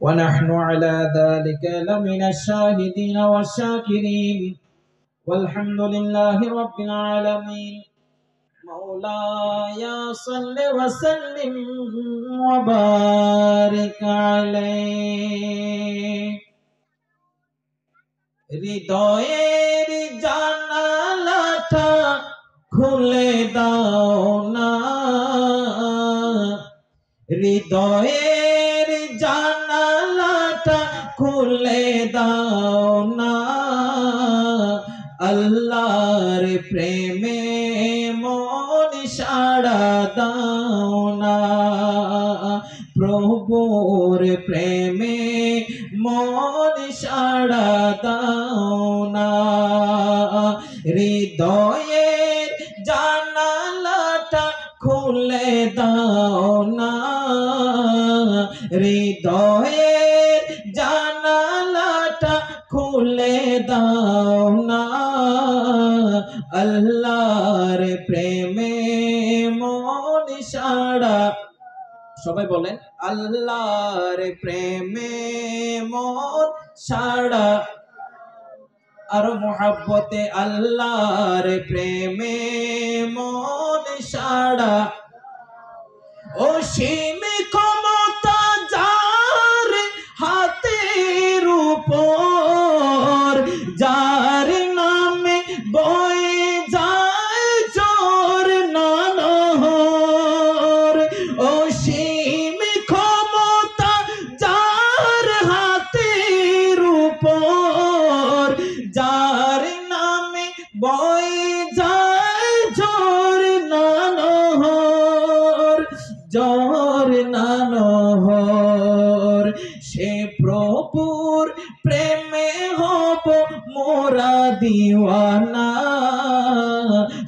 ونحن على ذلك لمن الشاهدين والشاكرين والحمد لله رب العالمين مولاي صل وسلم وبارك عليه হৃদয়ের জানালাটা খুলে দাও না হৃদয়ের জানালাটা খুলে দাও না আল্লাহর প্রেমে মন সাড়া দাও না প্রভুর প্রেমে মন সাড়া দাও না হৃদয়ের জানালাটা খুলে দাও না হৃদয়ের জানালাটা খুলে দাও না আল্লাহর প্রেমে মন সাড়া সবাই বলেন আল্লাহর প্রেমে মন সাড়া আর মোহাব্বতে আল্লাহর প্রেমে মন সাড়া অসীম ক্ষমতা যার হাতের উপর যার নামে বয়ে যায় জোর নানহর অসীম ক্ষমতা যার হাতের উপর যার নামে বয়ে যায় জোর নানহর জোর নানহর সে প্রভুর প্রেমে হব মোরা দিওয়ানা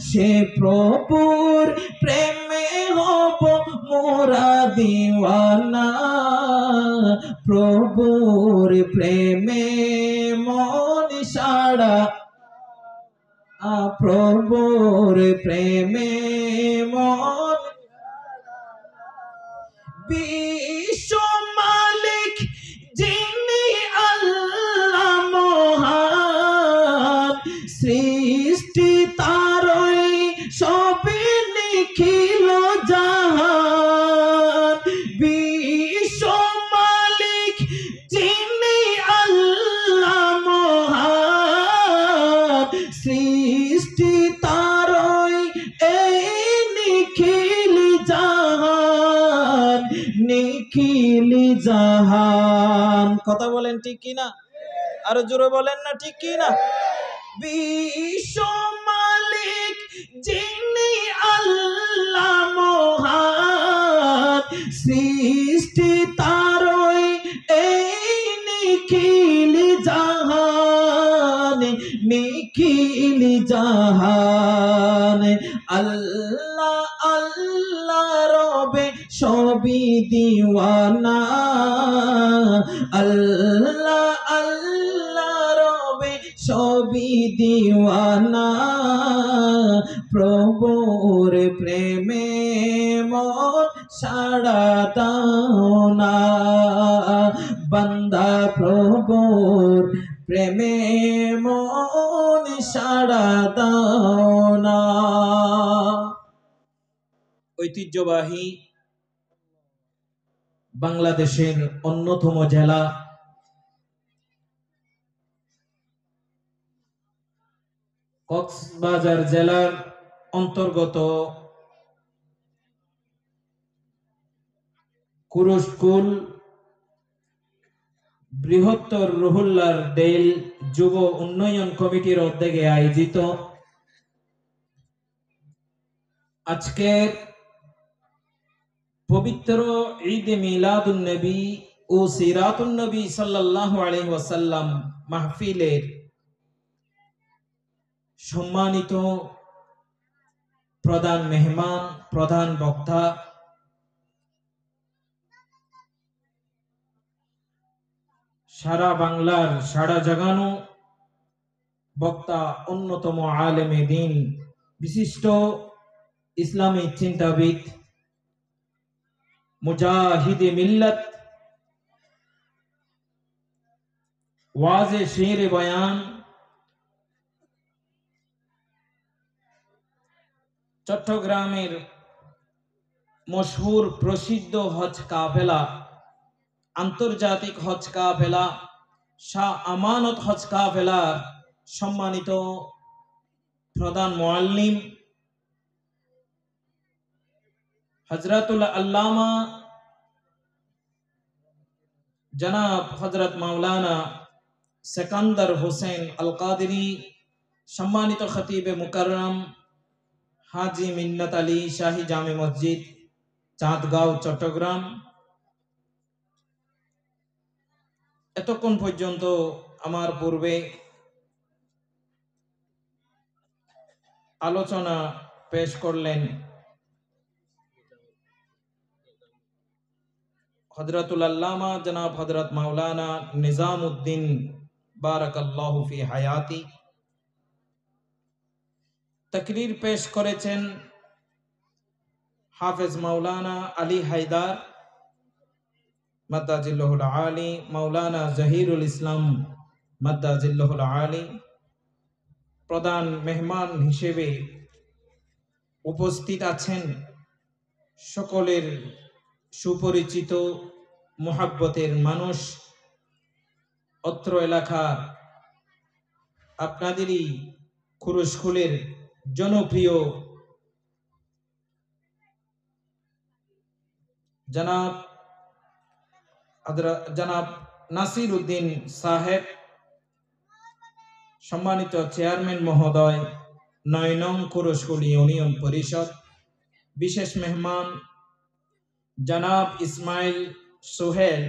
সে প্রভুর প্রেমে হব মোরা দিওয়ানা প্রভুর প্রেমে মন সাড়া প্রভুর প্রেমে মন বিশ্ব মালিক যিনি আল্লাহ মহান সৃষ্টি তারই সবে নিখিল জাহান বিশ্ব মালিক যিনি আল্লাহ মহান সৃষ্টি তারই এই নিখিল জাহান নিখিল জাহান কথা বলেন ঠিক কি না আরো জোরে বলেন না ঠিক কি না বিশ্ব মালিক যিনি আল্লাহ মহান সৃষ্টি তারই এই নিখিল জাহান নিখিল জাহান আল্লাহ আল্লাহ রবে সবই দিওয়ানা আল্লাহ আল্লাহ রবে সবই দিওয়ানা প্রভুর প্রেমে মন সাড়া দাও না বান্দা প্রভুর প্রেমে মন সাড়া দাও না ঐতিহ্যবাহী বাংলাদেশের অন্যতম জেলা কক্সবাজার জেলার অন্তর্গত কুরুশকুল বৃহত্তর রুহুল্লার ডেইল যুব উন্নয়ন কমিটির উদ্যোগে আয়োজিত আজকের পবিত্র ঈদ মিলাদুন নবী ও সিরাতুন নবী সাল্লাল্লাহু আলাইহি ওয়াসাল্লাম মাহফিলের সম্মানিত প্রধান মেহমান প্রধান বক্তা সারা বাংলার সারা জাগানো বক্তা অন্যতম আলেমে দ্বীন বিশিষ্ট ইসলামী চিন্তাবিদ মুজাহিদে মিল্লাত ওয়াজে শেরে বয়ান চট্টগ্রামের মশহুর প্রসিদ্ধ হজ কাফেলা, আন্তর্জাতিক হজ কাফেলা, শাহ আমানত হজ কাফেলার সম্মানিত প্রধান মুআল্লিম হযরতুল আল্লামা জনাব হযরত মাওলানা সেকান্দার হোসেন আল কাদেরী, সম্মানিত খতিবে মুকাররম হাজি মিন্নাত আলী শাহী জামে মসজিদ, চাঁদগাঁও, চট্টগ্রাম। এতক্ষণ পর্যন্ত আমার পূর্বে আলোচনা পেশ করলেন হযরতুল আল্লামা জনাব হযরত মাওলানা নিজামউদ্দিন বারাকাল্লাহু ফি হায়াতি। তাকরীর পেশ করেছেন হাফেজ মাওলানা আলী হায়দার মাদ্দাজিল্লাহুল আলী, মাওলানা জহিরুল ইসলাম মাদ্দাজিল্লাহুল আলী। প্রধান মেহমান হিসেবে উপস্থিত আছেন সকলের সুপরিচিত মুহাব্বতের মানুষ, অত্র এলাকার আপনাদেরই খুরুশকুলের জনপ্রিয় জনাব নাসির উদ্দিন সাহেব, সম্মানিত চেয়ারম্যান মহোদয় ৯ নং খুরুশকুল ইউনিয়ন পরিষদ। বিশেষ মেহমান জনাব ইসমাইল সোহেল,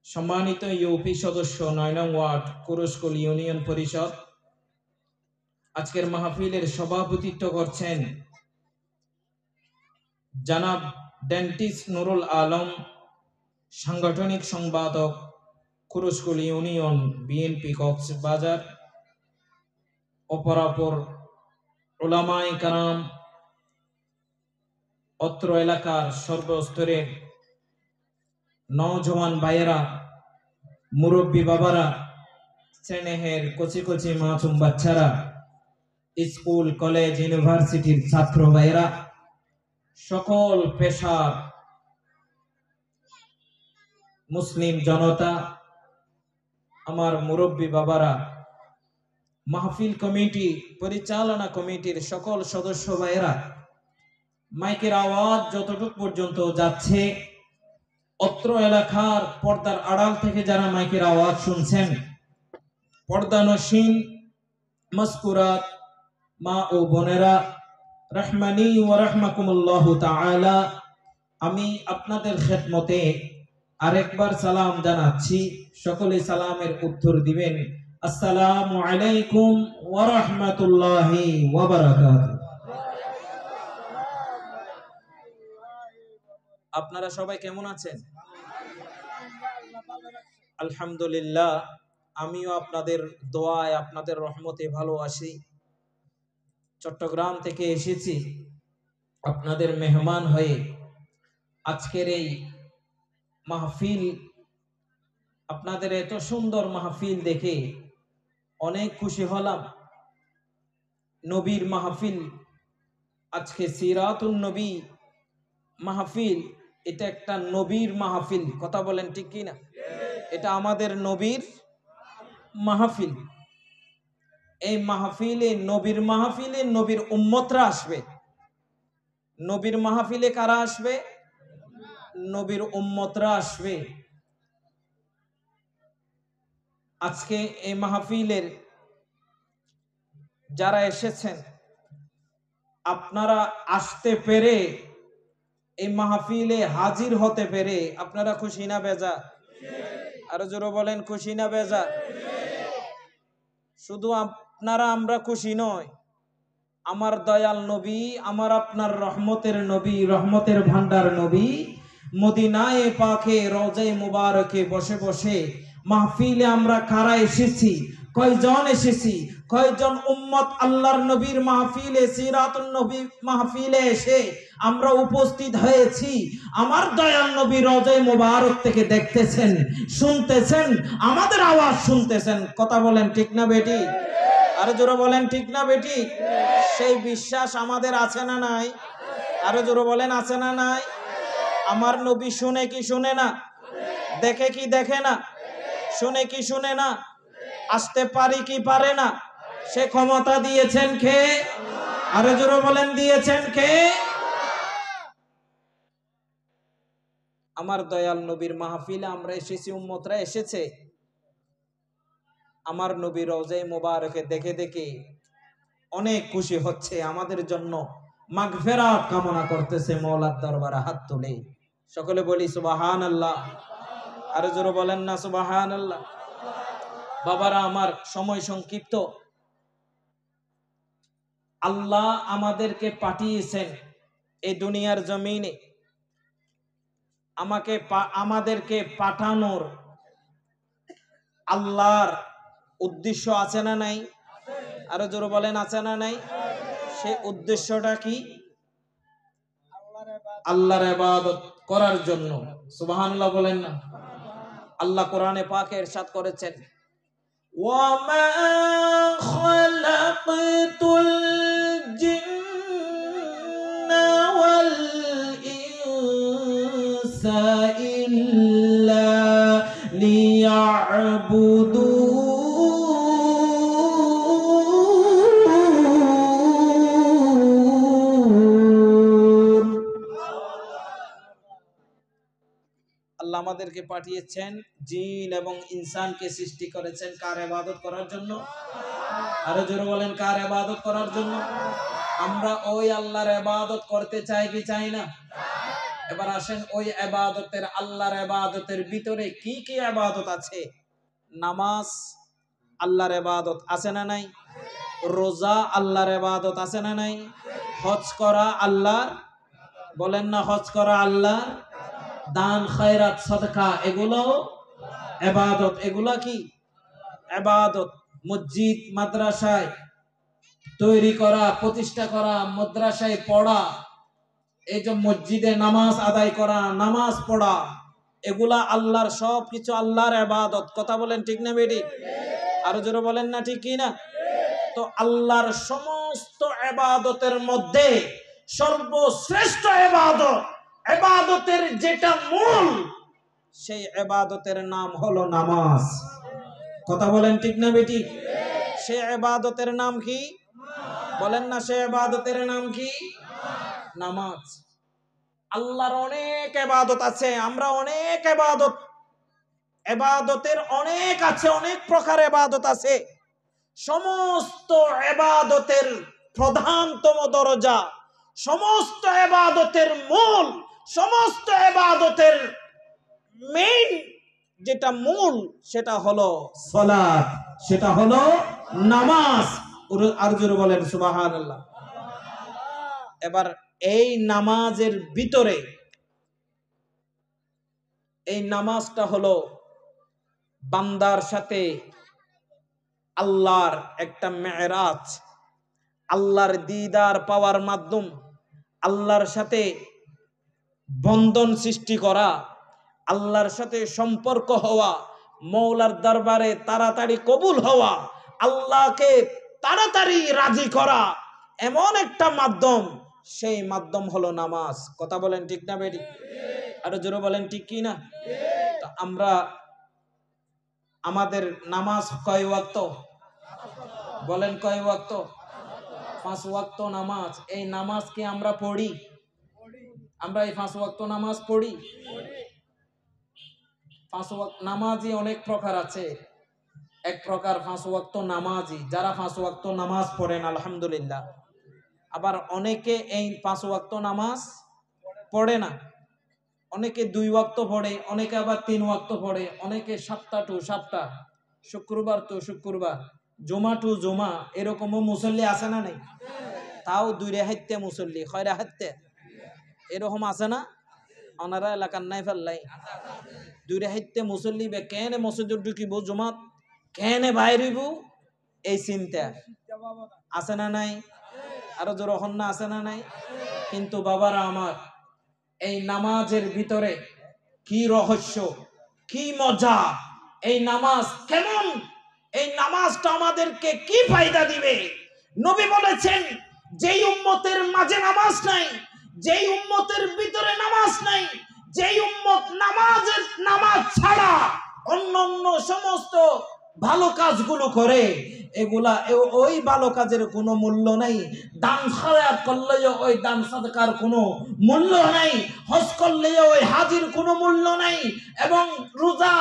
সম্মানিত ইউপি সদস্য ৯ নং ওয়ার্ড খুরুশকুল ইউনিয়ন পরিষদ। আজকের মাহফিলের সভাপতিত্ব করছেন জনাব ডেন্টিস্ট নুরুল আলম, সাংগঠনিক সম্পাদক খুরুশকুল ইউনিয়ন বিএনপি কক্সবাজার। অপরাপর উলামায়ে কেরাম, অত্র এলাকার সর্বস্তরের নওজওয়ান ভাইয়েরা, মুরব্বী বাবারা, স্নেহের কচি কচি মাসুম বাচ্চারা, স্কুল কলেজ ইউনিভার্সিটির ছাত্র ভাইয়েরা, সকল পেশার মুসলিম জনতা, আমার মুরব্বী বাবারা, মাহফিল কমিটি পরিচালনা কমিটির সকল সদস্য ভাইয়েরা, মাইকের আওয়াজ যতটুকু পর্যন্ত যাচ্ছে, অত্র এলাকার পর্দার আড়াল থেকে যারা মাইকের আওয়াজ শুনছেন, পর্দানসীন মাসকুরাত মা ও বোনেরা, রহমানি ওয়া রাহমাকুমুল্লাহু তাআলা, আমি আপনাদের খেদমতে আরেকবার সালাম জানাচ্ছি। সকলে সালামের উত্তর দিবেন, আসসালামু আলাইকুম ওয়া রাহমাতুল্লাহি ওয়া বারাকাতুহু। আপনারা সবাই কেমন আছেন? আলহামদুলিল্লাহ, আমিও আপনাদের দোয়ায়, আপনাদের রহমতে ভালো আছি। চট্টগ্রাম থেকে এসেছি আপনাদের মেহমান হয়ে। আজকের এই মাহফিল, আপনাদের এত সুন্দর মাহফিল দেখে অনেক খুশি হলাম। নবীর মাহফিল, আজকে সিরাতুন নবী মাহফিল, এটা একটা নবীর মাহফিল। কথা বলেন ঠিক কি না? এটা আমাদের নবীর মাহফিল। এই মাহফিলে, নবীর মাহফিলে নবীর উম্মতরা আসবে। নবীর মাহফিলে কারা আসবে? নবীর উম্মতরা আসবে। আজকে এই মাহফিলের যারা এসেছেন, আপনারা আসতে পেরে, এই মাহফিলে হাজির হতে পেরে আপনারা খুশি না বেজা? আরো জোরে বলেন, খুশি না বেজা? শুধু আপনারা, আমরা খুশি নয়, আমার দয়াল নবী, আমার আপনার রহমতের নবী, রহমতের ভান্ডার নবী মদিনায়ে পাকে রওজায়ে মুবারকে বসে বসে মাহফিলে আমরা কারা এসেছি কয়জন এসেছি, কয়জন উম্মত আল্লাহর নবীর মাহফিলে, সিরাতুন নবী মাহফিলে এসে আমরা উপস্থিত হয়েছি। আমার দয়াল নবী রওজায়ে মুবারক থেকে দেখতেছেন, শুনতেছেন, আমাদের আওয়াজ শুনতেছেন। কথা বলেন ঠিক না বেটি? আরো জোরে বলেন ঠিক না বেটি? সেই বিশ্বাস আমাদের আছে না নাই? আরো জোরে বলেন আছে না নাই? আমার নবী শুনে কি শুনে না? দেখে কি দেখে না? শুনে কি শুনে না? আসতে পারি কি পারে না? সে ক্ষমতা দিয়েছেন কে? আরো জোরে বলেন দিয়েছেন কে? আমার দয়াল নবীর মাহফিলে আমরা এসেছি, উম্মতরা এসেছে। আমার নবী রওজায়ে মুবারকে দেখে দেখে অনেক খুশি হচ্ছে, আমাদের জন্য মাগফিরাত কামনা করতেছে মওলার দরবারে হাত তুলে। সকলে বলি সুবহানাল্লাহ। আরো জোরে বলেন না সুবহানাল্লাহ। বাবারা আমার, সময় সংক্ষিপ্ত। আল্লাহ আমাদেরকে পাঠিয়েছেন এই দুনিয়ার জমিনে। আমাদেরকে পাঠানোর আল্লাহর উদ্দেশ্য আছে না নাই? আরো জোরে বলেন আছে না নাই? সেই উদ্দেশ্যটা কি? আল্লাহর ইবাদত করার জন্য। সুবহানাল্লাহ বলেন না? আল্লাহ কোরআনে পাকে ইরশাদ করেছেন, ওয়ামা খালাকতুল জিন্না ওয়াল ইনসা ইল্লা লিয়া'বুদুন। আল্লাহ আমাদেরকে পাঠিয়েছেন, জিন এবং ইনসানকে সৃষ্টি করেছেন কার ইবাদত করার জন্য? আরো জোরে বলেন কার ইবাদত করার জন্য? আমরা ওই আল্লাহর ইবাদত করতে চাই কি চাই না? এবার আসেন ওই ইবাদতের, আল্লাহর ইবাদতের ভিতরে কি কি ইবাদত আছে? নামাজ আল্লাহর ইবাদত আছে না নাই? রোজা আল্লাহর ইবাদত আছে না নাই? হজ করা আল্লাহর, বলেন না হজ করা আল্লাহর, দান খয়রাত সাদকা এগুলো ইবাদত। এগুলা কি ইবাদত? মসজিদ মাদ্রাসায় তৈরি করা, প্রতিষ্ঠা করা, মাদ্রাসায় পড়া, এই যে মসজিদে নামাজ আদায় করা, নামাজ পড়া, এগুলা আল্লাহর, সব কিছু আল্লাহর ইবাদত। কথা বলেন ঠিক না বেটি? আরো জোরে বলেন না ঠিক কি না? তো আল্লাহর সমস্ত ইবাদতের মধ্যে সর্বশ্রেষ্ঠ ইবাদত, ইবাদতের যেটা মূল, সেই ইবাদতের নাম হলো নামাজ। কথা বলেন ঠিক না বেটি? সেই ইবাদতের নাম কি? বলেন না, সেই ইবাদতের নাম কি? নামাজ। আল্লাহর অনেক ইবাদত আছে, আমরা অনেক ইবাদতের অনেক আছে, অনেক প্রকার ইবাদত আছে। সমস্ত ইবাদতের প্রধানতম দরজা, সমস্ত ইবাদতের মূল, সমস্ত ইবাদতের মেইন যেটা মূল, সেটা হলো সালাত, সেটা হলো নামাজ। আর জোরে বলেন সুবহানাল্লাহ। এবার এই নামাজের ভিতরে, এই নামাজটা হলো বান্দার সাথে আল্লাহর একটা মেরাজ, আল্লাহর দিদার পাওয়ার মাধ্যম, আল্লাহর সাথে বন্ধন সৃষ্টি করা, আল্লাহর সাথে সম্পর্ক হওয়া, মওলার দরবারে তাড়াতাড়ি কবুল হওয়া, আল্লাহকে তাড়াতাড়ি রাজি করা, এমন একটা মাধ্যম। সেই মাধ্যম হলো নামাজ। কথা বলেন ঠিক না বেটি? আরো জোরে বলেন ঠিক কি না? তো আমরা, আমাদের নামাজ কয় ওয়াক্ত? বলেন কয় ওয়াক্ত? 5 ওয়াক্ত নামাজ। এই নামাজ কি আমরা পড়ি? আমরা এই 5 ওয়াক্ত নামাজ পড়ি? 5 ওয়াক্ত নামাজই অনেক প্রকার আছে। এক প্রকার 5 ওয়াক্ত নামাজই, যারা 5 ওয়াক্ত নামাজ পড়েন আলহামদুলিল্লাহ। আবার অনেকে এই 5 ওয়াক্ত নামাজ পড়ে না, অনেকে 2 ওয়াক্ত পড়ে, অনেকে আবার 3 ওয়াক্ত পড়ে, অনেকে 7টা টু 7টা, শুক্রবার টু শুক্রবার, জুমা টু জুমা, এরকমও মুসল্লি আছে না নাই? তাও 2 রেহাইতে মুসল্লি, 6 রেহাইতে, এরকম আছে না? ওনারা এলাকার নাই ফেললাই 2 রেহাইতে মুসল্লি বে কেন মসজিদ ঢুকিব জুমাত? কেনে বাইরিব এই চিন্তা আছে না নাই? আরো জোর হন না, আছে না নাই? কিন্তু বাবারা আমার, এই নামাজের ভিতরে কি রহস্য, কি মজা, এই নামাজ কেমন, এই নামাজটা আমাদেরকে কি ফায়দা দিবে? নবী বলেছেন, যেই উম্মতের মাঝে নামাজ নাই, যেই উম্মতের ভিতরে নামাজ নাই, যেই উম্মত নামাজ ছাড়া অন্যান্য সমস্ত ভালো কাজগুলো করে, এগুলা ওই ভালো কাজের কোনো মূল্য নাই। দান খায়রাত করলেও ওই দান সাদকার কোনো মূল্য নাই, হজ করলেও ওই হাজির কোনো মূল্য নাই, এবং রোজা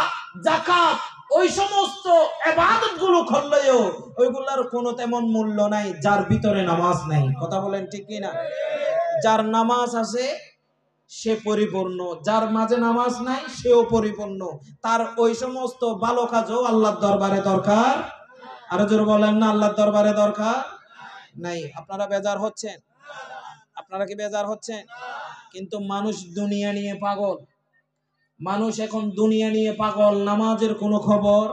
যাকাত ওই সমস্ত ইবাদত গুলো করলেও ওইগুলার কোনো তেমন মূল্য নাই যার ভিতরে নামাজ নাই। কথা বলেন ঠিক কি না? যার নামাজ আছে সে পরিপূর্ণ, যার মাঝে নামাজ নাই সেও পরিপূর্ণ। তার ওই সমস্ত ভালো কাজও আল্লাহর দরবারে দরকার। আরো জোরে বলেন না, আল্লাহর দরবারে দরকার নাই। আপনারা বেজার হচ্ছেন? আপনারা কি বেজার হচ্ছেন? কিন্তু মানুষ দুনিয়া নিয়ে পাগল, মানুষ এখন দুনিয়া নিয়ে পাগল, নামাজের কোনো খবর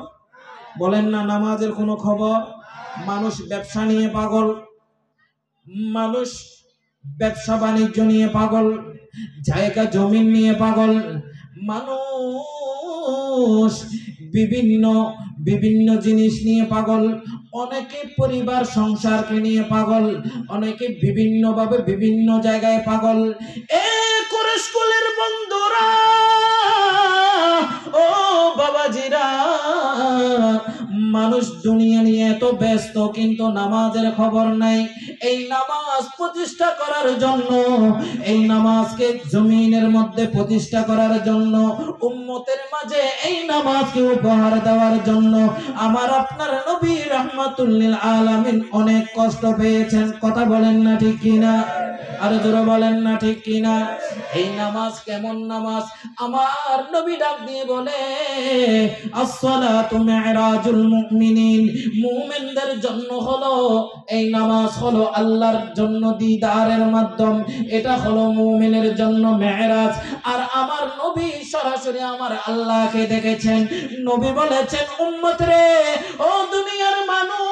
বলেন না, নামাজের কোনো খবর। মানুষ ব্যবসা নিয়ে পাগল, মানুষ ব্যবসা বাণিজ্য নিয়ে পাগল, জায়গা জমিন নিয়ে পাগল, মানুষ বিভিন্ন বিভিন্ন জিনিস নিয়ে পাগল, অনেকে পরিবার সংসারকে নিয়ে পাগল, অনেকে বিভিন্নভাবে বিভিন্ন জায়গায় পাগল। করে স্কুলের বন্ধুরা, ও বাবাজিরা, মানুষ দুনিয়া নিয়ে এত ব্যস্ত কিন্তু নামাজের খবর নাই। এই নামাজ প্রতিষ্ঠা করার জন্য, এই নামাজকে জমিনের মধ্যে প্রতিষ্ঠা করার জন্য, উম্মতের মাঝে এই নামাজকে উপহার দেওয়ার জন্য আমার আপনার নবী রাহমাতুল লিল আলামিন অনেক কষ্ট পেয়েছেন। কথা বলেন না ঠিক কিনা? আর জোরে বলেন না ঠিক কিনা? এই নামাজ কেমন নামাজ? আমার নবী ডাক দিয়ে বলে, আসসালাতু মিরাজুল মুমিনিন, মুমিনদের জন্য হলো এই নামাজ, হলো আল্লাহর জন্য দিদারের মাধ্যম, এটা হলো মুমিনের জন্য মেরাজ। আর আমার নবী সরাসরি আমার আল্লাহকে দেখেছেন। নবী বলেছেন, উম্মত রে, ও দুনিয়ার মানুষ,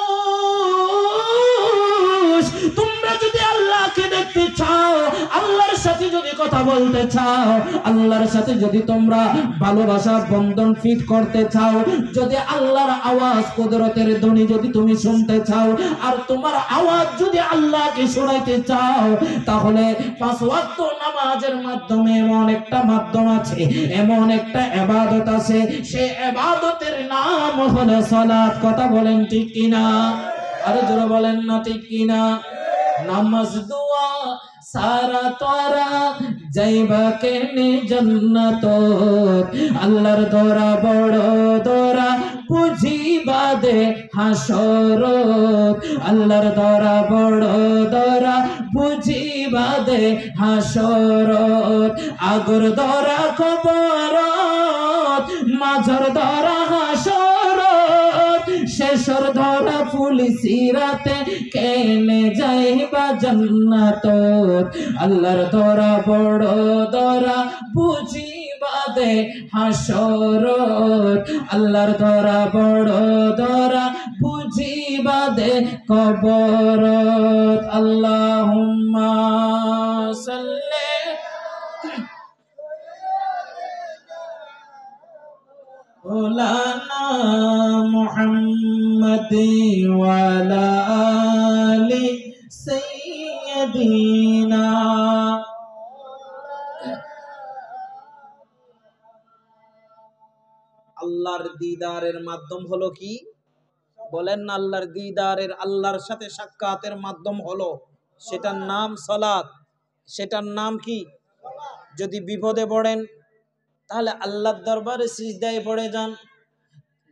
তোমরা যদি আল্লাহকে দেখতে চাও, আল্লাহর সাথে যদি কথা বলতে চাও, আল্লাহর সাথে যদি তোমরা ভালোবাসার বন্ধন ফিট করতে চাও, যদি আল্লাহর আওয়াজ কুদরতের ধ্বনি যদি তুমি শুনতে চাও, আর তোমার আওয়াজ যদি আল্লাহকে শোনাইতে চাও, তাহলে 5 ওয়াক্ত নামাজের মাধ্যমে এমন একটা মাধ্যম আছে, এমন একটা ইবাদত আছে, সেই ইবাদতের নাম হলো সালাত। কথা বলেন ঠিক কিনা? আরে জোরে বলেন না ঠিক কিনা? নামাজ দোয়া সারা তোরা যাইবা কেনে জান্নাত, আল্লাহর দরা বড় দরা বুঝিবা দে হাসর, আল্লাহর দরা বড় দরা বুঝিবা দে হাসর, আগর দরা খবর মাঝর দরা হাসর, শেষর ধরা পুলিশিরাতে কেনে যাইবা জান্নাত, আল্লাহর ধরা বড় ধরা বুঝিবা দে হাসর, আল্লাহর ধরা বড় ধরা বুঝিবা দে কবর। আল্লাহুম্মা সাল্লি مولانا محمد وعلى آل سيدنا। আল্লাহর দিদারের মাধ্যম হলো কি? বলেন না, আল্লাহর দিদারের, আল্লাহর সাথে সাক্ষাতের মাধ্যম হলো, সেটার নাম সালাত। সেটার নাম কি? যদি বিপদে পড়েন তাহলে আল্লাহর দরবারে সিজদায় পড়ে যান।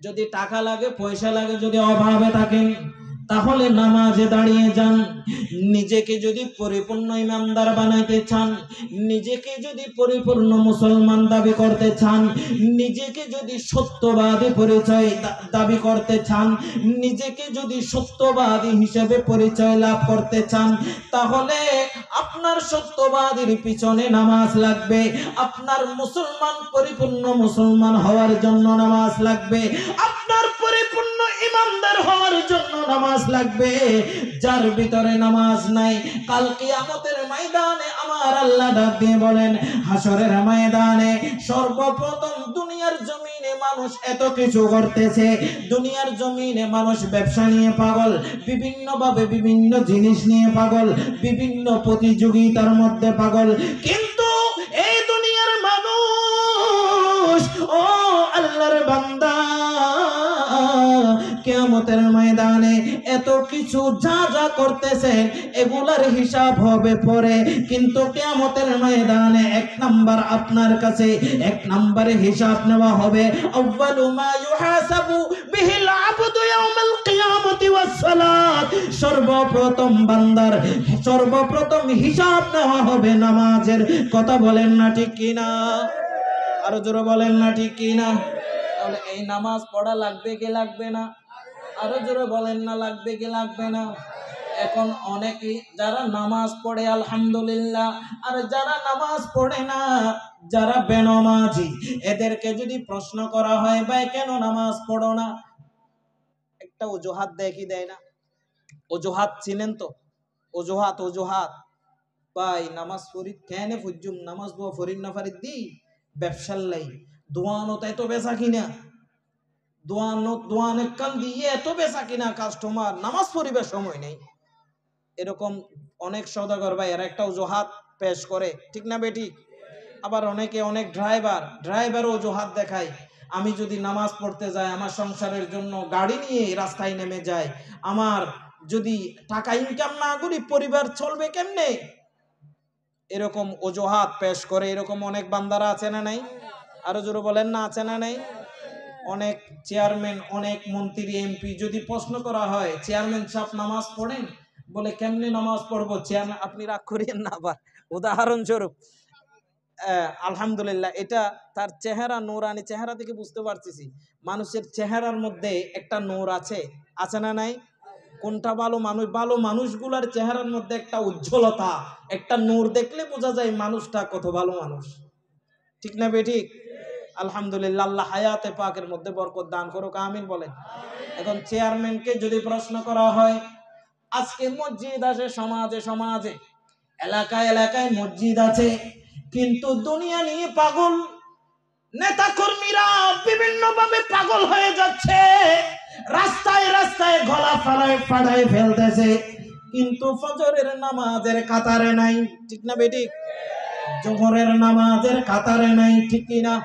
যদি টাকা লাগে, পয়সা লাগে, যদি অভাবে থাকেন তাহলে নামাজে দাঁড়িয়ে যান। নিজেকে যদি পরিপূর্ণ ইমানদার বানাইতে চান, নিজেকে যদি পরিপূর্ণ মুসলমান দাবি করতে চান, নিজেকে যদি সত্যবাদী পরিচয় দাবি করতে চান, নিজেকে যদি সত্যবাদী হিসেবে পরিচয় লাভ করতে চান, তাহলে আপনার সত্যবাদীর পিছনে নামাজ লাগবে। আপনার মুসলমান পরিপূর্ণ মুসলমান হওয়ার জন্য নামাজ লাগবে। আপনার পরিপূর্ণ ইমানদার হওয়ার জন্য নামাজ লাগবে। যার ভিতরে নামাজ নাই, কাল কিয়ামতের ময়দানে আমার আল্লাহ ডাক দিয়ে বলেন, হাসরের ময়দানে সর্বপ্রথম দুনিয়ার জমিনে মানুষ এত কিছু করতেছে, দুনিয়ার জমিনে মানুষ ব্যবসা নিয়ে পাগল, বিভিন্ন ভাবে বিভিন্ন জিনিস নিয়ে পাগল, বিভিন্ন প্রতিযোগিতার মধ্যে পাগল, কিন্তু এই দুনিয়ার মানুষ, ও আল্লাহর বান্দা, কিয়ামতের ময়দানে এত কিছু যা যা করতেছেন এগুলার হিসাব হবে পরে, কিন্তু কিয়ামতের ময়দানে এক নাম্বার আপনার কাছে এক নম্বরে হিসাব নেওয়া হবে। আউয়ালু মা ইউহাসাবু বিহিল আবদু ইয়াউমাল কিয়ামতি ওয়াস সালাত, সর্বপ্রথম বান্দার সর্বপ্রথম হিসাব নেওয়া হবে নামাজের। কথা বলেন না ঠিক কিনা? আরো জোরে বলেন না ঠিক কিনা? তাহলে এই নামাজ পড়া লাগবে কি লাগবে না? আরো জোরে বলেন না, লাগবে কি লাগবে না? এখন অনেকেই যারা নামাজ পড়ে আলহামদুলিল্লাহ, আর যারা নামাজ পড়ে না, যারা বেনামাজি, এদেরকে যদি প্রশ্ন করা হয় ভাই কেন নামাজ পড়ো না, একটা অজুহাত দেখি দেয় না? অজুহাত চিনেন তো? অজুহাত অজুহাত ভাই নামাজ পড়ি কেন ফুজুম, নামাজ দোয়া ফরিন না ফারিদ দি ব্যবসার লাই, দোয়ানো তাই তো বেচা কিনা, দোয়ানে কান দিয়ে এত বেচা কিনা, কাস্টমার নামাজ পড়িবার সময় নেই। এরকম অনেক সওদাগর ভাই এরা একটা অজুহাত পেশ করে, ঠিক না বেঠিক? আবার অনেকে অনেক ড্রাইভারও অজুহাত দেখায়, আমি যদি নামাজ পড়তে যাই, আমার সংসারের জন্য গাড়ি নিয়ে রাস্তায় নেমে যাই, আমার যদি টাকা ইনকাম না করি পরিবার চলবে কেমনে? এরকম অজুহাত পেশ করে। এরকম অনেক বান্দারা আছে না নাই? আরো জোরে বলেন না, আছে না নাই? অনেক চেয়ারম্যান, অনেক মন্ত্রী, এমপি যদি প্রশ্ন করা হয়, চেয়ারম্যান সাহেব নামাজ পড়েন? বলে কেমনে নামাজ পড়বো চেয়ারম্যান? আপনি রাগ করিয়েন না, আবার উদাহরণস্বরূপ আলহামদুলিল্লাহ, এটা তার চেহারা, নূরানি চেহারা থেকে বুঝতে পারতেছি মানুষের চেহারার মধ্যে একটা নূর আছে, আছে না নাই? কোনটা ভালো মানুষ? ভালো মানুষগুলার চেহারার মধ্যে একটা উজ্জ্বলতা, একটা নূর দেখলে বোঝা যায় মানুষটা কত ভালো মানুষ, ঠিক না বেঠিক? আলহামদুলিল্লাহ, আল্লাহ হায়াতে পাকের মধ্যে বরকত দান করুক, আমিন বলেন। এখন চেয়ারম্যানকে যদি প্রশ্ন করা হয়, আজকে মসজিদ আছে সমাজে সমাজে, এলাকায় এলাকায় মসজিদ আছে, কিন্তু দুনিয়া নিয়ে পাগল, নেতা কর্মীরা বিভিন্ন ভাবে পাগল হয়ে যাচ্ছে, রাস্তায় রাস্তায় গলা ফাড়ায় ফেলতেছে, কিন্তু ফজরের নামাজের কাতারে নাই, ঠিক না বেঠিক? জোহরের নামাজের কাতারে নাই, ঠিক কিনা?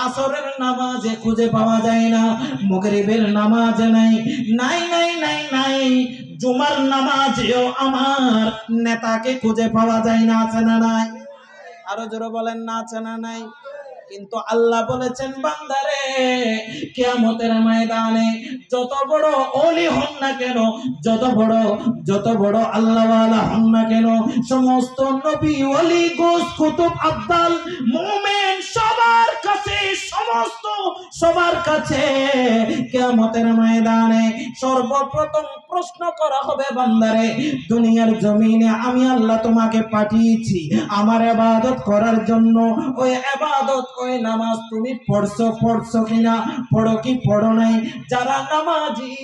আসরের নামাজে খুঁজে পাওয়া যায় না, মাগরিবের নামাজে নাই, নাই নাই নাই নাই, জুমার নামাজেও আমার নেতাকে খুঁজে পাওয়া যায় না, আছে না নাই? আরো জোরে বলেন না, আছে না নাই? কিন্তু আল্লাহ বলেছেন, বান্দারে কিয়ামতের ময়দানে যত বড় ওলি হন না কেন, যত বড় আল্লাহওয়ালা হন না কেন, সমস্ত নবী, ওলি, গোস, কুতুব, আব্দাল, মুমিন সবার কাছে কিয়ামতের ময়দানে সর্বপ্রথম প্রশ্ন করা হবে, বান্দারে দুনিয়ার জমিনে আমি আল্লাহ তোমাকে পাঠিয়েছি আমার ইবাদত করার জন্য, ওই ইবাদত, ওই নামাজ তুমি পড়ছো কিনা, পড়ো কি পড়ো নাই? যারা নামাজি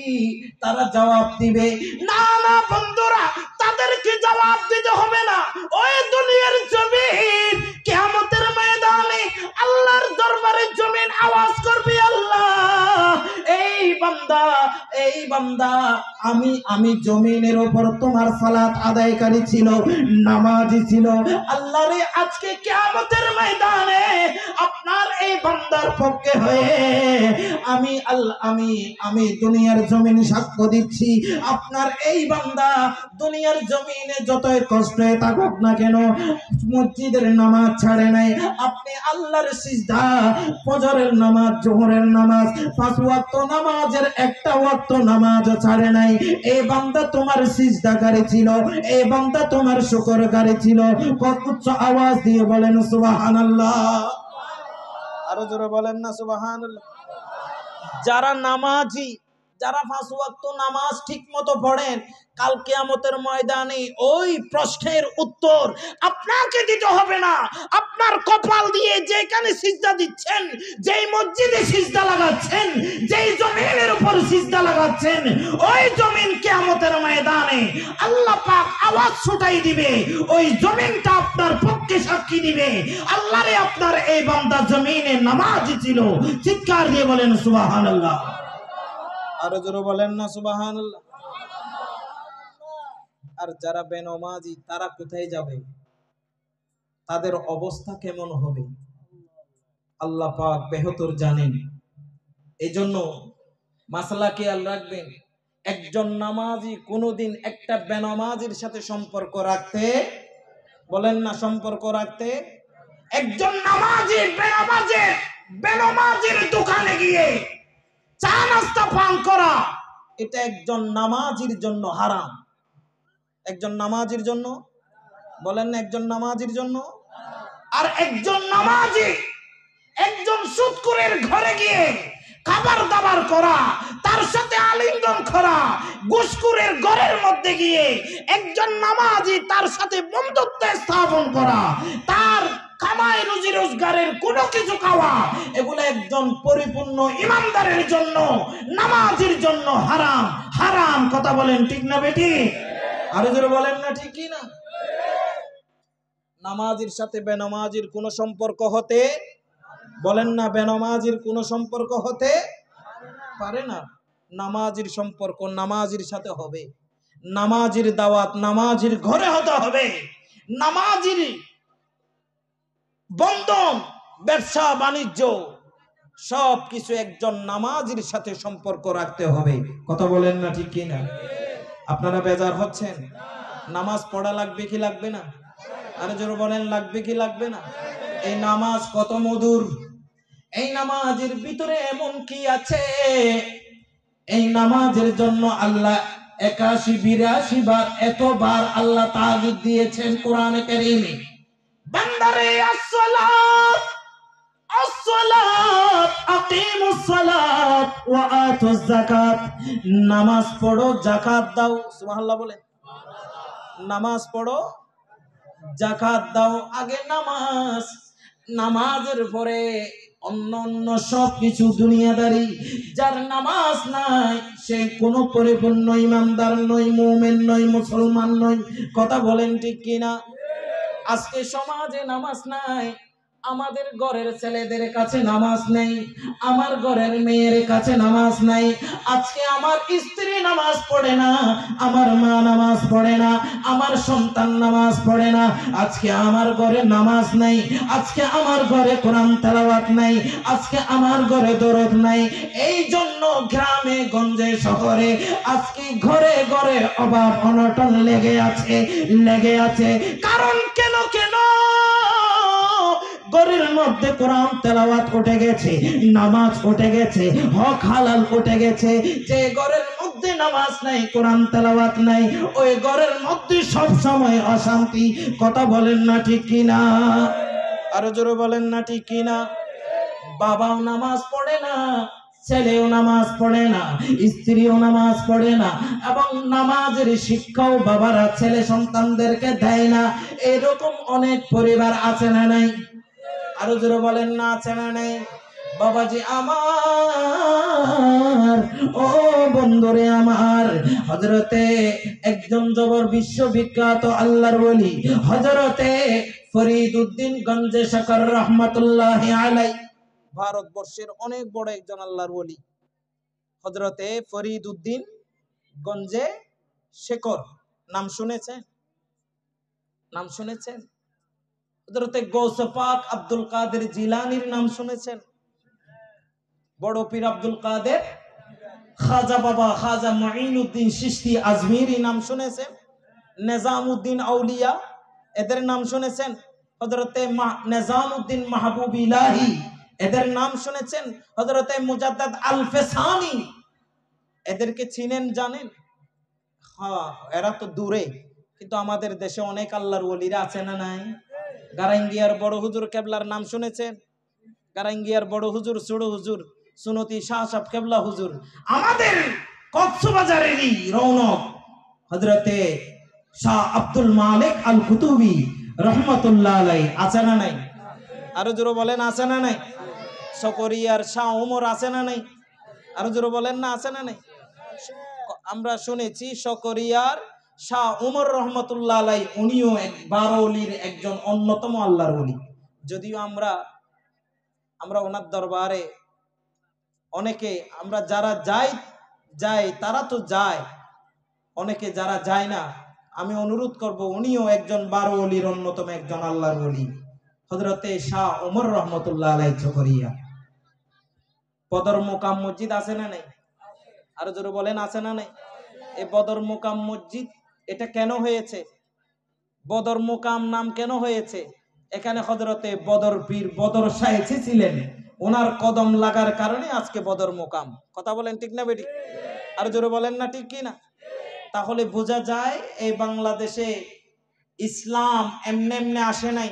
তারা জবাব দিবে না, না বন্ধুরা, তাদেরকে জবাব দিতে হবে না, ওই দুনিয়ার জমিন কিয়ামতের ময়দানে আল্লাহর দরবারে জমিন আওয়াজ করবে, আল্লাহ এই বান্দা আমি জমিনের উপর তোমার সালাত আদায়কারী ছিল, নামাজি ছিল, আল্লাহ রে আজকে কিয়ামতের ময়দানে আপনার এই বান্দার পক্ষে হয়ে আমি দুনিয়ার জমিনে সাক্ষ্য দিচ্ছি, আপনার এই বান্দা দুনিয়ার জমিনে যতই কষ্টে থাকুক না কেন মসজিদের নামাজ ছাড়ে নাই, আপনি আল্লাহর সিজদা, ফজরের নামাজ, জোহরের নামাজ, 5 ওয়াক্ত নামাজের একটা ওয়াক্ত নামাজ ছাড়ে নাই, এই বান্দা তোমার সিজদাকারী ছিল, এই বান্দা তোমার শুকরকারী ছিল। উচ্চ আওয়াজ দিয়ে বলেন সুবহানাল্লাহ, আরো জোরে বলেন না সুবহানাল্লাহ। যারা যারা 5 ওয়াক্ত নামাজ ঠিক মতো পড়েন, কাল কিয়ামতের ময়দানে ওই প্রশ্নের উত্তর আপনাকে দিতে হবে না। আপনার কপাল দিয়ে যেখানে সিজদা দিচ্ছেন, যেই মসজিদে সিজদা লাগাচ্ছেন, যেই জমিনের উপর সিজদা লাগাচ্ছেন, ওই জমিন কিয়ামতের ময়দানে আল্লাহ পাক আওয়াজ ছুটাই দিবে। ওই জমিনটা আপনার পক্ষে সাক্ষী দিবে, আল্লাহ রে আপনার এই বান্দা জমিনে নামাজি ছিল। চিৎকার দিয়ে বলেন সুবহানাল্লাহ। আরো জোরে বলেন না সুবহানাল্লাহ। আর যারা বেনমাজি তারা কোথায় যাবে, তাদের অবস্থা কেমন হবে আল্লাহ পাক বেহতর জানেন। এজন্য মাসলা খেয়াল রাখবেন, একজন নামাজি কোনোদিন একটা বেনমাজির সাথে সম্পর্ক রাখতে, বলেন না সম্পর্ক রাখতে, একজন নামাজি বেনমাজির দোকানে গিয়ে চা নাস্তা পান করা, এটা একজন নামাজির জন্য হারাম। একজন নামাজির জন্য, বলেন না একজন নামাজির জন্য। আর একজন নামাজি একজন সুদখোরের ঘরে গিয়ে খাবার দাবার করা, তার সাথে আলিঙ্গন করা, ঘুষখোরের ঘরের মধ্যে গিয়ে একজন নামাজি তার সাথে বন্ধুত্ব স্থাপন করা, তার কামাই রুজি রোজগারের কোনো কিছু খাওয়া, এগুলো একজন পরিপূর্ণ ইমানদারের জন্য, নামাজির জন্য হারাম। হারাম কথা বলেন ঠিক না বেটি? আরো জোরে বলেন না ঠিক কি না? নামাজির সাথে বেনামাজির কোনো সম্পর্ক হতে, বলেন না বেনামাজির কোনো সম্পর্ক হতে পারে না। নামাজির সম্পর্ক নামাজির সাথে হবে, নামাজির দাওয়াত নামাজির ঘরে হতে হবে, নামাজির বন্ধন ব্যবসা বাণিজ্য সব কিছু একজন নামাজির সাথে সম্পর্ক রাখতে হবে। কথা বলেন না ঠিক কি না? আপনারা বেজার হচ্ছেন? নামাজ পড়া লাগবে কি লাগবে না? আরে জোরে বলেন লাগবে কি লাগবে না? এই নামাজ কত মধুর, এই নামাজের ভিতরে এমন কি আছে, এই নামাজের জন্য আল্লাহ 81-82 বার এতবার আল্লাহ তাআকিদ দিয়েছেন কোরআনে কারীমে। বান্দারে আসসালাত আসসালাত আকিমুস সালাত ওয়া আতুজ যাকাত, নামাজ পড়ো যাকাত দাও। সুবহানাল্লাহ বলেন। নামাজ পড়ো যাকাত দাও। আগে নামাজ, নামাজের পরে অন্য সব কিছু দুনিয়াদারি। যার নামাজ নাই সে কোনো পরিপূর্ণ ইমানদার নয়, মুমিন নয়, মুসলমান নয়। কথা বলেন ঠিক কিনা? আজকে সমাজে নামাজ নাই, আমাদের ঘরের ছেলেদের কাছে নামাজ নেই, আমার ঘরের মেয়ের কাছে নামাজ নাই। আজকে আমার স্ত্রী নামাজ পড়ে না, আমার মা নামাজ পড়ে না, আমার সন্তান নামাজ পড়ে না। আজকে আমার ঘরে নামাজ নাই, আজকে আমার ঘরে কোরআন তেলাওয়াত নাই, আজকে আমার ঘরে দরদ নাই। এই জন্য গ্রামে গঞ্জে শহরে আজকে ঘরে ঘরে অভাব অনটন লেগে আছে। কারণ কেন ঘরের মধ্যে কোরআন তেলাওয়াত উঠে গেছে, নামাজ উঠে গেছে, হক হালাল উঠে গেছে। যে ঘরের মধ্যে নামাজ নাই, কোরআন তেলাওয়াত নাই, ওই ঘরের মধ্যে সব সময় অশান্তি। কথা বলেন না ঠিক কিনা? আরো জোরে বলেন না ঠিক কিনা? বাবাও নামাজ পড়ে না, ছেলেও নামাজ পড়ে না, স্ত্রীও নামাজ পড়ে না, এবং নামাজের শিক্ষাও বাবারা ছেলে সন্তানদেরকে দেয় না। এরকম অনেক পরিবার আছে না নাই? আরো জোরে বলেন না আছে না নাই? বাবাজি আমার, ও বন্ধুরে আমার, হযরতে একজন জবর বিশ্ববিখ্যাত আল্লাহর ওলি হযরতে ফরিদউদ্দিন গঞ্জে শকর রহমাতুল্লাহি আলাইহি, ভারতবর্ষের অনেক বড় একজন আল্লাহর ওলি হযরতে ফরিদউদ্দিন গঞ্জে শেখর। নাম শুনেছেন? নাম শুনেছেন? হযরতে গৌসে পাক আব্দুল কাদের জিলানীর নাম শুনেছেন? বড় পীর আব্দুল কাদের, খাজা বাবা খাজা মুঈনুদ্দিন চিশতি আজমিরি নাম শুনেছেন? নিজামউদ্দিন আউলিয়া এদের নাম শুনেছেন? হযরতে নিজামউদ্দিন মাহবুব ইলাহি এদের নাম শুনেছেন? হযরতে মুজাদ্দাদ আল ফেসানি এদেরকে চিনেন জানেন? হ্যাঁ, এরা তো দূরে, কিন্তু আমাদের দেশে অনেক আল্লাহর ওলিরা আছে না নাই? গারাঙ্গিয়ার বড় হুজুর কেবলার নাম শুনেছেন? গারাঙ্গিয়ার বড় হুজুর, সুড়ো হুজুর, সুনতি শাহ সাহেব কেবলা হুজুর। আমাদের কক্সবাজারেরই রৌনক হযরতে শাহ আব্দুল মালিক আল কুতুবী রহমাতুল্লাহ আলাইহি আছে না নাই? আরো জোরে বলেন আছে না নাই? সকরিয়ার শাহ ওমর আছে না নাই? আরো জোরে বলেন না আছে না নাই? আমরা শুনেছি সকরিয়ার শাহ ওমর রহমাতুল্লাহ আলাইহি উনিও এক 12 ওলির একজন অন্যতম আল্লাহর ওলি। যদিও আমরা ওনার দরবারে অনেকে আমরা যারা যাই তারা তো যায়, অনেকে যারা যায় না আমি অনুরোধ করব উনিও একজন 12 ওলির অন্যতম একজন আল্লাহর ওলি হযরতে শাহ ওমর রহমাতুল্লাহ আলাইহি চকরিয়া। বদর মুকাম মসজিদ আছে না নাই? আরো জোরে বলেন আছে না নাই? এই বদর মুকাম মসজিদ এটা কেন হয়েছে? বদর মুকাম নাম কেন হয়েছে? এখানে হযরতে বদর পীর বদর শাহ এসেছিলেন, ওনার কদম লাগার কারণে আজকে বদর মুকাম। কথা বলেন ঠিক না বেটি? আরো জোরে বলেন না ঠিক কি না? তাহলে বোঝা যায় এই বাংলাদেশে ইসলাম এমনে এমনে আসে নাই,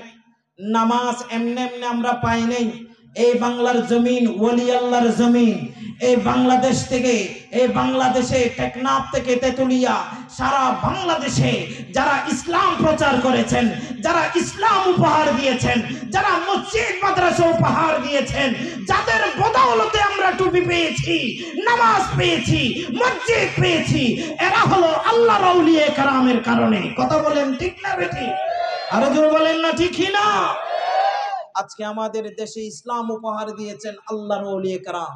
নামাজ এমনে এমনে আমরা পাই নাই। এই বাংলার জমিন ওলি আল্লাহর জমিন। এই বাংলাদেশ থেকে, এই বাংলাদেশে টেকনাফ থেকে তেতুলিয়া সারা বাংলাদেশে যারা ইসলাম প্রচার করেছেন, যারা ইসলাম উপহার দিয়েছেন, যারা মসজিদ মাদ্রাসা উপহার দিয়েছেন, যাদের বদৌলতে আমরা টুপি পেয়েছি, নামাজ পেয়েছি, মসজিদ পেয়েছি, এরা হলো আল্লাহর আউলিয়া কেরামের কারণে। কথা বলেন ঠিক না বেটি? আরো জোরে বলেন না ঠিক না? আজকে আমাদের দেশে ইসলাম উপহার দিয়েছেন আল্লাহর আউলিয়া কেরাম,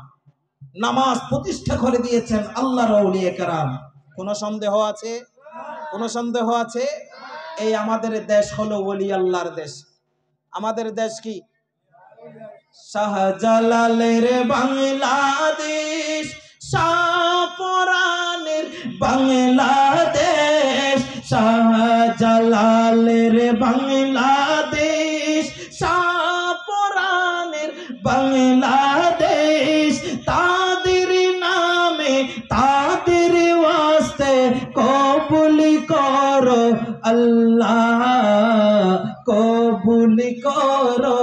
নামাজ প্রতিষ্ঠা করে দিয়েছেন আল্লাহর আউলিয়া কেরাম। কোন সন্দেহ আছে? কোন সন্দেহ আছে? এই আমাদের দেশ হলো ওলি আল্লাহর দেশ। আমাদের দেশ কি? শাহজালালের বাংলাদেশ, শাহপরানের বাংলাদেশ, শাহজালালের বাংলাদেশ, শাহপরানের বাংলাদেশ। তাদের নামে তাদের ওয়াস্তে কবুল করো আল্লাহ, কবুল করো।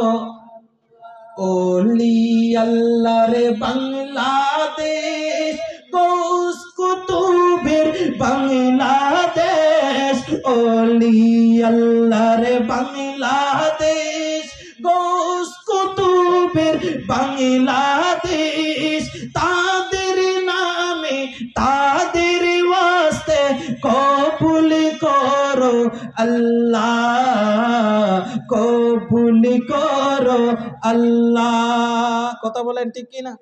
ওলি আল্লাহর বাংলাদেশ, গৌস কুতুবের বাংলাদেশ। ওলি আল্লাহর বাংলাদেশ, গৌস কুতুবের বাংলাদেশ। তাদের নামে তাদের ওয়াস্তে কবুল করো আল্লাহ, কবুল করো আল্লাহ। কথা বলেন ঠিক কি না?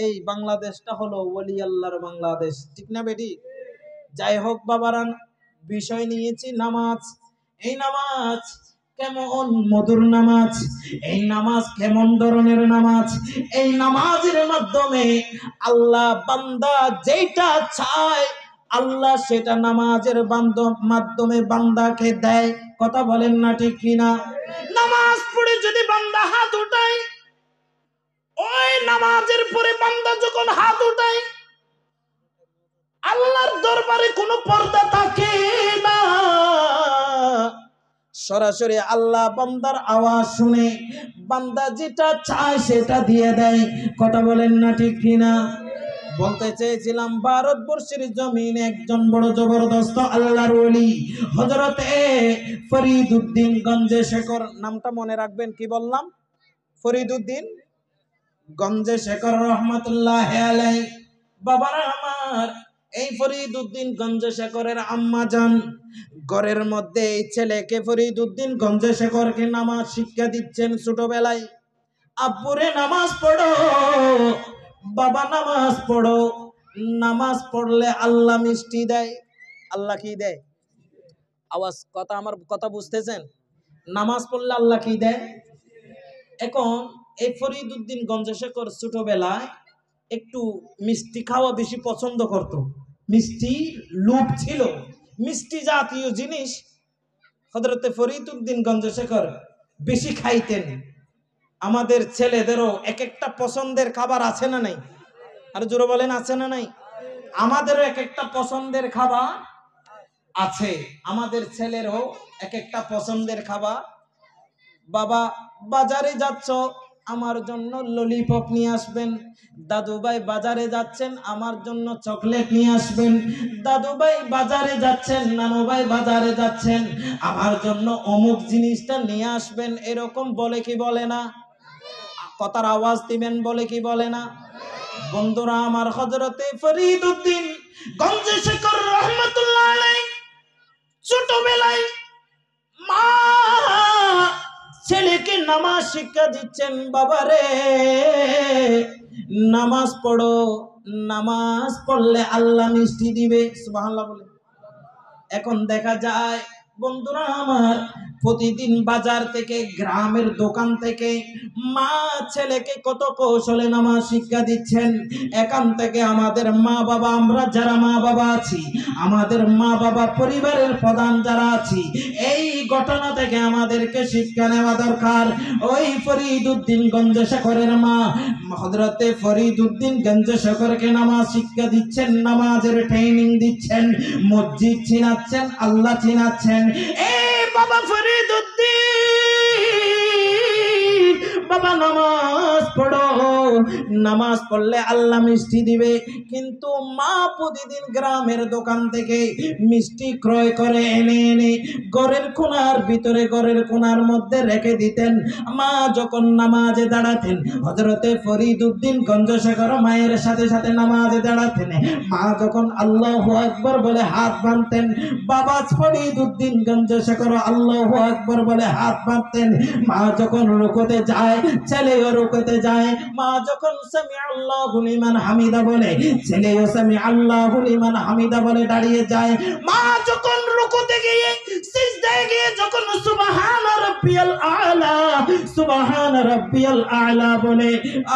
এই বাংলাদেশটা হলো ওলি আল্লাহর বাংলাদেশ, ঠিক না বেটি? যাই হোক বাবারান, বিষয় নিয়েছি নামাজ। এই নামাজ কেমন মধুর নামাজ, এই নামাজ কেমন ধরনের নামাজ। এই নামাজের মাধ্যমে আল্লাহ বান্দা যেটা চায় আল্লাহ সেটা নামাজের মাধ্যমে বান্দাকে দেয়। কথা বলেন না ঠিক কিনা? নামাজ পড়ে যদি বান্দা হাত উঠায়, ওই নামাজের পরে বান্দা যখন হাত উঠায় আল্লাহর দরবারে কোনো পর্দা থাকে না, সরাসরি আল্লাহ বান্দার আওয়াজ শুনে বান্দা যেটা চায় সেটা দিয়ে দেয়। কথা বলেন না ঠিক কিনা? বলতে চেয়েছিলাম ভারতবর্ষের জমিনে একজন বড় জবরদস্ত আল্লাহর ওলি হযরতে ফরিদউদ্দিন গঞ্জে শেখর। নামটা মনে রাখবেন, কি বললাম? ফরিদউদ্দিন গঞ্জে শেখর রহমাতুল্লাহ আলাইহি। বাবারা আমার, এই ফরিদউদ্দিন গঞ্জে শেখরের আম্মা জান ঘরের মধ্যে এই ছেলেকে ফরিদউদ্দিন গঞ্জে শেখরকে নামাজ শিক্ষা দিচ্ছেন ছোটবেলায়। আব্বুরে নামাজ পড়ো, বাবা নামাজ পড়ো, নামাজ পড়লে আল্লাহ মিষ্টি দেয়। আল্লাহ কি দেয়? আওয়াজ কথা, আমার কথা বুঝতেছেন? নামাজ পড়লে আল্লাহ কি দেয়? এখন এই ফরিদউদ্দিন গঞ্জে শেখর ছোটবেলায় একটু মিষ্টি খাওয়া বেশি পছন্দ করত, মিষ্টি লোভ ছিল, মিষ্টি জাতীয় জিনিস হযরতে ফরিদউদ্দিন গঞ্জে শেখর বেশি খাইতেন। আমাদের ছেলেদেরও এক একটা পছন্দের খাবার আছে না নাই? আর জোরে বলেন আছে না নাই? আমাদেরও এক একটা পছন্দের খাবার আছে, আমাদের ছেলেরও এক একটা পছন্দের খাবার। বাবা বাজারে যাচ্ছ, আমার জন্য ললিপপ নিয়ে আসবেন। দাদু ভাই বাজারে যাচ্ছেন, আমার জন্য চকলেট নিয়ে আসবেন। দাদু ভাই বাজারে যাচ্ছেন, নানু ভাই বাজারে যাচ্ছেন, আমার জন্য অমুক জিনিসটা নিয়ে আসবেন। এরকম বলে কি বলে না? কথার আওয়াজ দিবেন, বলে কি বলে না? বন্ধুরা আমার, হযরতে ফরিদউদ্দিন গঞ্জে শেখর রহমাতুল্লাহ আলাইহি ছোটবেলায় মা ছেলেকে নামাজ শিক্ষা দিচ্ছেন। বাবারে নামাজ পড়ো, নামাজ পড়লে আল্লাহ মিষ্টি দিবে। সুবহানাল্লাহ বলে। এখন দেখা যায় বন্ধুরা আমার, প্রতিদিন বাজার থেকে, গ্রামের দোকান থেকে মা ছেলেকে কত কৌশলে নামাজ শিক্ষা দিচ্ছেন। এখান থেকে আমাদের মা বাবা, আমরা যারা মা বাবা আছি, আমাদের মা বাবা পরিবারের প্রধান যারা আছি, এই ঘটনা থেকে আমাদেরকে শিক্ষা নেওয়া দরকার। ওই ফরিদউদ্দিন গঞ্জে শেখরের মা হযরতে ফরিদউদ্দিন গঞ্জে শেখরকে নামাজ শিক্ষা দিচ্ছেন, নামাজের ট্রেনিং দিচ্ছেন, মসজিদ চিনাচ্ছেন, আল্লাহ চিনাচ্ছেন। বাবা ফরিদউদ্দিন, বাবা নামাজ পড়ো, নামাজ পড়লে আল্লাহ মিষ্টি দিবে। কিন্তু মা প্রতিদিন গ্রামের দোকান থেকে মিষ্টি ক্রয় করে এনে এনে ঘরের কোণার ভিতরে, ঘরের কোণার মধ্যে রেখে দিতেন। মা যখন নামাজে দাঁড়াতেন, হযরতে ফরিদউদ্দিন গঞ্জে শেখর মায়ের সাথে সাথে নামাজে দাঁড়াতেন। মা যখন আল্লাহু আকবার বলে হাত বাঁধতেন, বাবা ফরিদউদ্দিন গঞ্জে শেখর আল্লাহু আকবার বলে হাত বাঁধতেন। মা যখন রুকুতে যায়, ছেলেও রুকুতে যায়। মা যখন সামিআল্লাহু লিমান হামিদা বলে, ছেলেও সামিআল্লাহু লিমান হামিদা বলে দাঁড়িয়ে যায়। মা যখন রুকুতে গিয়ে, সিজদায় গিয়ে যখন সুবহান রাব্বিয়াল আলা, সুবহান রাব্বিয়াল আলা বলে,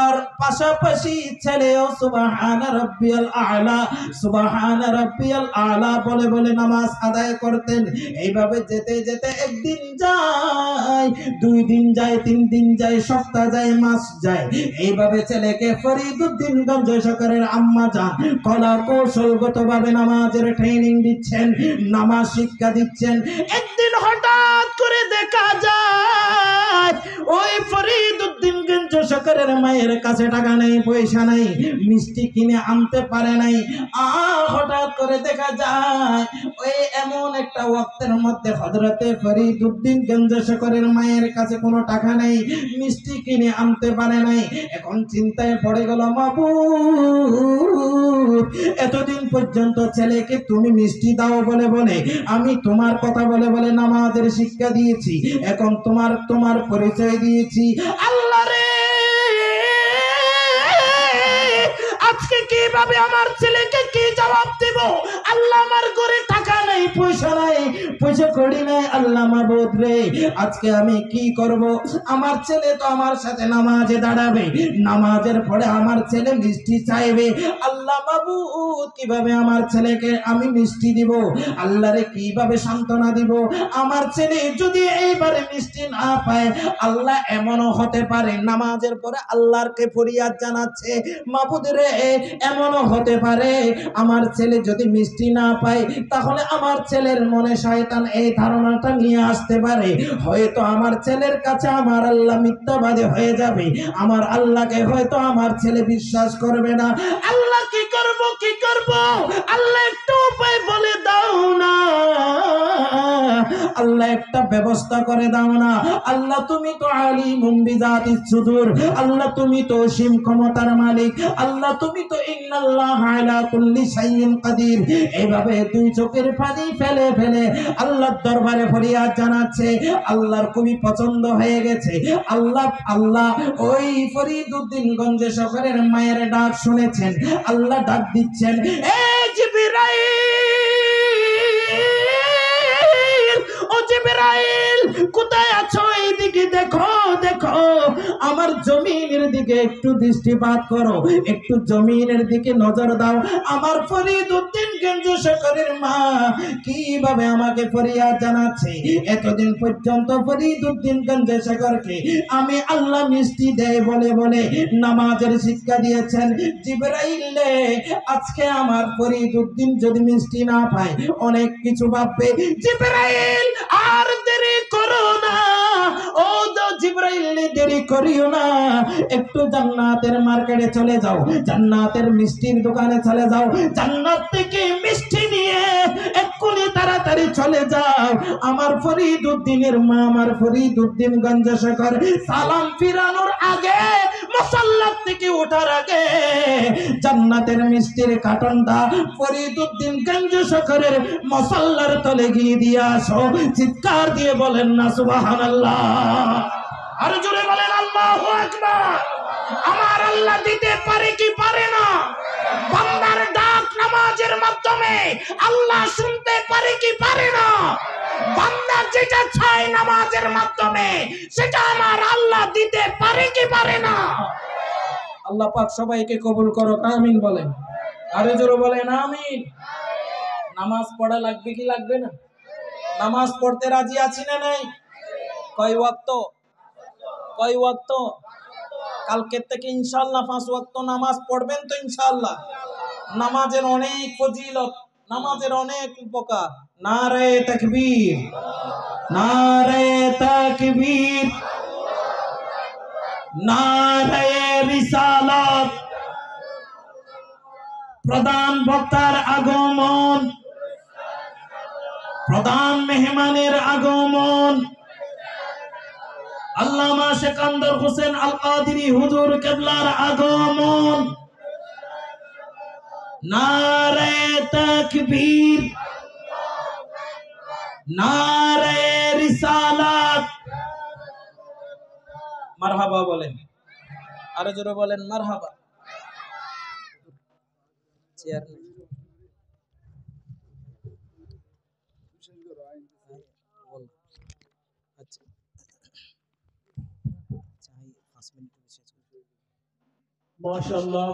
আর পাশাপাশি ছেলেও সুবহান রাব্বিয়াল আলা, সুবহান রাব্বিয়াল আলা বলে বলে নামাজ আদায় করতেন। এইভাবে যেতে যেতে একদিন যায়, 2 দিন যায়, 3 দিন যায়, সপ্তাহ যায়, মাস যায়। এইভাবে ছেলেকে ফরিদউদ্দিন গঞ্জে শেখরের আম্মা জান কলা কৌশলগতভাবে নামাজের ট্রেনিং দিচ্ছেন, নামাজ শিক্ষা দিচ্ছেন। একদিন হঠাৎ করে দেখা যায় ওই ফরিদউদ্দিন গঞ্জে শেখরের মায়ের কাছে টাকা নেই, পয়সা নাই, মিষ্টি কিনে আনতে পারে নাই। হঠাৎ করে দেখা যায় ওই এমন একটা ওয়াক্তের মধ্যে হযরতে ফরিদউদ্দিন গঞ্জে শেখরের মায়ের কাছে কোনো টাকা নেই, মিষ্টি কিনে আনতে পারে নাই। এখন চিন্তায় পড়ে গেল, মাবুদ এতদিন পর্যন্ত ছেলেকে তুমি মিষ্টি দাও বলে বলে, আমি তোমার কথা বলে বলে নামাজের শিক্ষা দিয়েছি, এখন তোমার পরিচয় দিয়েছি। আল্লাহ রে, আজকে কিভাবে আমার ছেলেকে কি জবাব দেব? আল্লাহ, আমার ঘরে টাকা নাই, পয়সা নাই, পয়সা করি নাই। আল্লাহ মাবুদ রে, আজকে আমি কি করব? আমার ছেলে তো আমার সাথে নামাজে দাঁড়াবে, নামাজের পরে আমার ছেলে মিষ্টি চাইবে। আল্লাহ মাবুদ, কিভাবে আমার ছেলেকে আমি মিষ্টি দিব? আল্লাহ রে, কিভাবে সান্ত্বনা দিব? আমার ছেলে যদি এইবারে মিষ্টি না পায়, আল্লাহ এমনও হতে পারে নামাজের পরে আল্লাহরকে ফরিয়াদ জানাচ্ছে, মাবুদ রে এমনও হতে পারে আমার ছেলে যদি মিষ্টি না পায়, তাহলে আমার ছেলের মনে শয়তান এই ধারণাটা নিয়ে আসতে পারে, হয়তো আমার ছেলের কাছে আমার আল্লাহ মিথ্যাবাদী হয়ে যাবে, আমার আল্লাহকে হয়তো আমার ছেলে বিশ্বাস করবে না। আল্লাহ কি করব, কি করব? আল্লাহ একটু উপায় বলে দাও না, আল্লাহ একটা ব্যবস্থা করে দাও না। আল্লাহ তুমি তো আলিমুম বিযাতিস সুদূর, আল্লাহ তুমি তো অসীম ক্ষমতার মালিক, আল্লাহ তুমি তো ইন্নাল্লাহ আলা কুল্লি শাইইন কাদির। এইভাবে 2 চোখের পানি ফেলে ফেলে আল্লাহর দরবারে ফরিয়াদ জানাচ্ছে। আল্লাহর খুবই পছন্দ হয়ে গেছে। আল্লাহ ওই ফরিদউদ্দিন গঞ্জে শেখরের মায়ের ডাক শুনেছেন। আল্লাহ ডাক দিচ্ছেন, এ জিবরাইল, ও জিবরাইল কোথায় আছো? এইদিকে দেখো, দেখো আমার জমিনের দিকে দিকে একটু দৃষ্টিপাত করো, একটু জমিনের দিকে নজর দাও। আমার ফরিদউদ্দিন গঞ্জ শেখরের মা কিভাবে আমাকে ফরিয়াদ জানাচ্ছে। এতদিন পর্যন্ত ফরিদউদ্দিন গঞ্জ শেখরকে আমি আল্লাহ মিষ্টি দেয় বলে বলে নামাজের শিক্ষা দিয়েছেন। জিবরাইল আজকে আমার ফরিদউদ্দিন যদি মিষ্টি না পায় অনেক কিছু ভাববে। জিবরাইল আর দেরি করো না, ও জিবরাইল দেরি করিও না, একটু জান্নাতের মার্কেটে চলে যাও, জান্নাতের মিষ্টির দোকানে চলে যাও, জান্নাত থেকে মিষ্টি নিয়ে এক্ষুনি তাড়াতাড়ি চলে যাও। আমার ফরিদউদ্দিনের মা, আমার ফরিদউদ্দিন গঞ্জ শেখর সালাম ফিরানোর আগে, মুসাল্লা থেকে ওঠার আগে জান্নাতের মিষ্টির কার্টনটা ফরিদউদ্দিন গঞ্জ শেখরের মুসাল্লার তলে গিয়ে দিয়ে আসো। চিৎকার দিয়ে বলেন না সুবহানাল্লাহ, আর জোরে বলেন আল্লাহু আকবার। আমার আল্লাহ দিতে পারে কি পারে না? বান্দার ডাক নামাজের মাধ্যমে আল্লাহ শুনতে পারে কি পারে না? বান্দা যেটা চায় নামাজের মাধ্যমে সেটা আমার আল্লাহ দিতে পারে কি পারে না? আল্লাহ পাক সবাইকে কবুল করো, আমিন বলেন। আরে জোরে বলেন আমিন। নামাজ পড়া লাগবে কি লাগবে না? নামাজ পড়তে রাজি আছি না নাই? কয় ওয়াক্ত? কয় ওয়াক্ত? কালকের থেকে ইনশাআল্লাহ 5 ওয়াক্ত নামাজ পড়বেন তো ইনশাআল্লাহ। নামাজের অনেক ফজিলত, নামাজের অনেক উপকার। নারে তাকবীর, নারে তাকবীর, নারে রিসালাত। প্রধান বক্তার আগমন, প্রধান মেহমানের আগমন, আল্লামা সেকান্দর হোসেন আল কাদিরি হুজুর কেবলার আগমন। নারে তাকবীর, নারে রিসালাত। মারহাবা বলেন, আরো জোরে বলেন মারহাবা। চেয়ার নেই। আচ্ছা, 5 মিনিট শেষ করব। মাশাআল্লাহ।